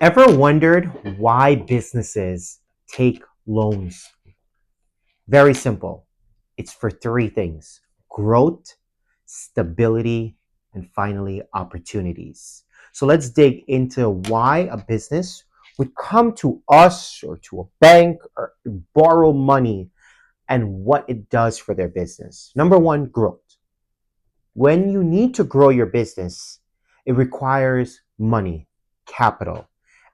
Ever wondered why businesses take loans? Very simple. It's for three things: growth, stability, and finally, opportunities. So let's dig into why a business would come to us or to a bank or borrow money and what it does for their business. Number one, growth. When you need to grow your business, it requires money, capital,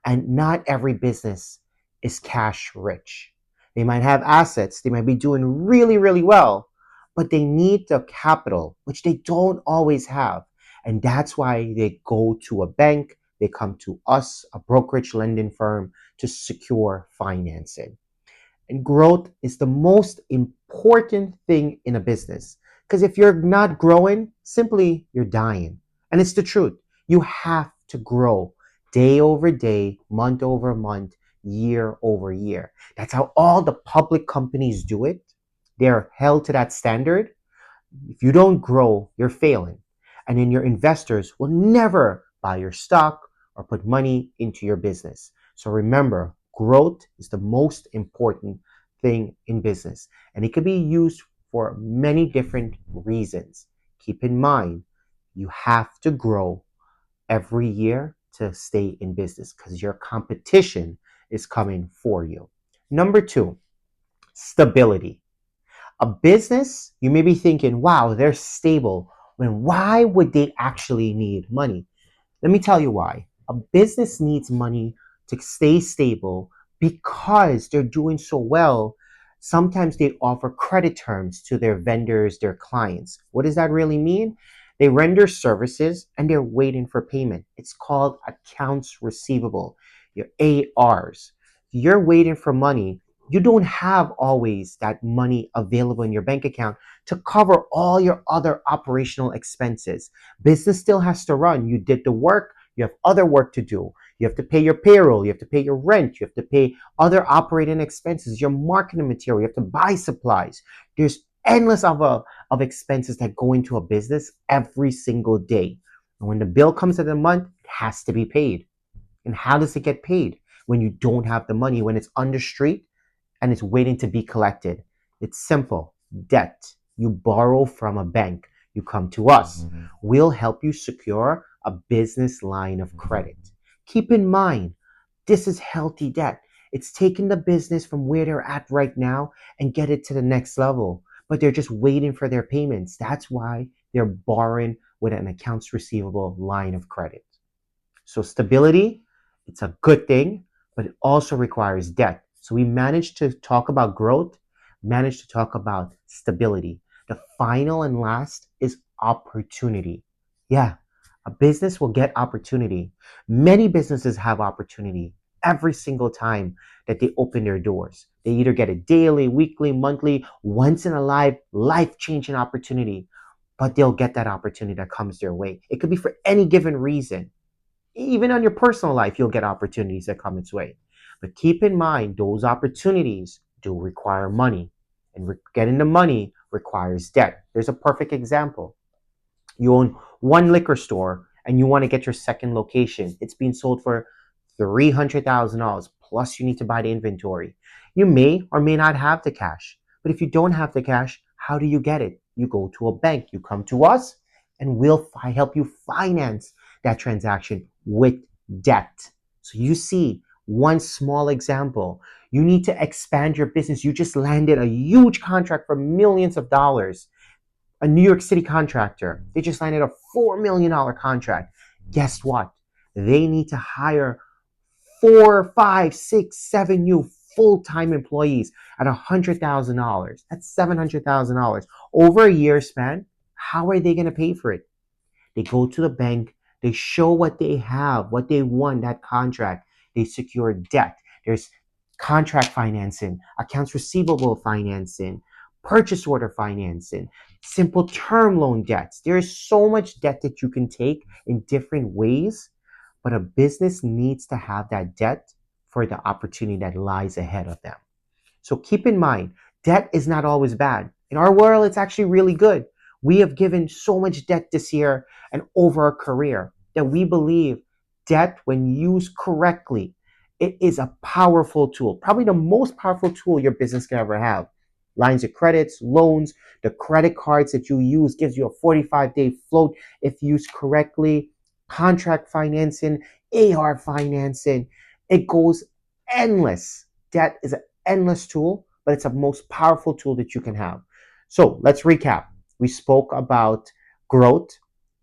and not every business is cash rich. They might have assets, they might be doing really, really well, but they need the capital, which they don't always have. And that's why they go to a bank, they come to us, a brokerage lending firm, to secure financing. And growth is the most important thing in a business. Because if you're not growing, simply you're dying. And it's the truth. You have to grow day over day, month over month, year over year. That's how all the public companies do it. They're held to that standard. If you don't grow, you're failing. And then your investors will never buy your stock or put money into your business. So remember, growth is the most important thing in business. And it can be used for many different reasons. Keep in mind, you have to grow every year to stay in business because your competition is coming for you. Number two, stability. A business, you may be thinking, wow, they're stable. When why would they actually need money? Let me tell you why. A business needs money to stay stable because they're doing so well. Sometimes they offer credit terms to their vendors, their clients. What does that really mean? They render services and they're waiting for payment. It's called accounts receivable, your ARs. You're waiting for money. You don't have always that money available in your bank account to cover all your other operational expenses. Business still has to run. You did the work, you have other work to do. You have to pay your payroll, you have to pay your rent, you have to pay other operating expenses, your marketing material, you have to buy supplies. There's endless of expenses that go into a business every single day. And when the bill comes at the month, it has to be paid. And how does it get paid? When you don't have the money, when it's on the street and it's waiting to be collected. It's simple. Debt. You borrow from a bank. You come to us. We'll help you secure a business line of credit. Keep in mind, this is healthy debt. It's taking the business from where they're at right now and get it to the next level. But they're just waiting for their payments. That's why they're borrowing with an accounts receivable line of credit. So stability, it's a good thing, but it also requires debt. So we managed to talk about growth, managed to talk about stability. The final and last is opportunity. Yeah, a business will get opportunity. Many businesses have opportunity every single time that they open their doors. They either get a daily, weekly, monthly, once in a life-changing opportunity, but they'll get that opportunity that comes their way. It could be for any given reason. Even on your personal life, you'll get opportunities that come its way. But keep in mind, those opportunities do require money. And getting the money requires debt. There's a perfect example. You own one liquor store and you want to get your second location. It's being sold for $300,000 plus you need to buy the inventory. You may or may not have the cash. But if you don't have the cash, how do you get it? You go to a bank, you come to us, and we'll help you finance that transaction with debt. So you see one small example. You need to expand your business. You just landed a huge contract for millions of dollars. A New York City contractor, they just landed a $4 million contract. Guess what? They need to hire 4, 5, 6, 7 new full-time employees at $100,000. That's $700,000 over a year span. How are they going to pay for it? They go to the bank, they show what they have, what they won, that contract. They secure debt. There's contract financing, accounts receivable financing, purchase order financing, simple term loan debts. There is so much debt that you can take in different ways, but a business needs to have that debt for the opportunity that lies ahead of them. So keep in mind, debt is not always bad. In our world, it's actually really good. We have given so much debt this year and over our career that we believe debt, when used correctly, it is a powerful tool, probably the most powerful tool your business can ever have. Lines of credits, loans, the credit cards that you use gives you a 45-day float if used correctly, contract financing, AR financing. It goes endless. Debt is an endless tool, but it's a most powerful tool that you can have. So let's recap. We spoke about growth,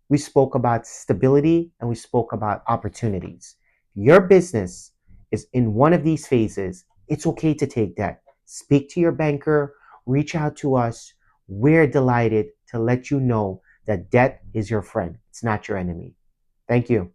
we spoke about stability, and we spoke about opportunities. Your business is in one of these phases. It's okay to take debt. Speak to your banker, reach out to us. We're delighted to let you know that debt is your friend, it's not your enemy. Thank you.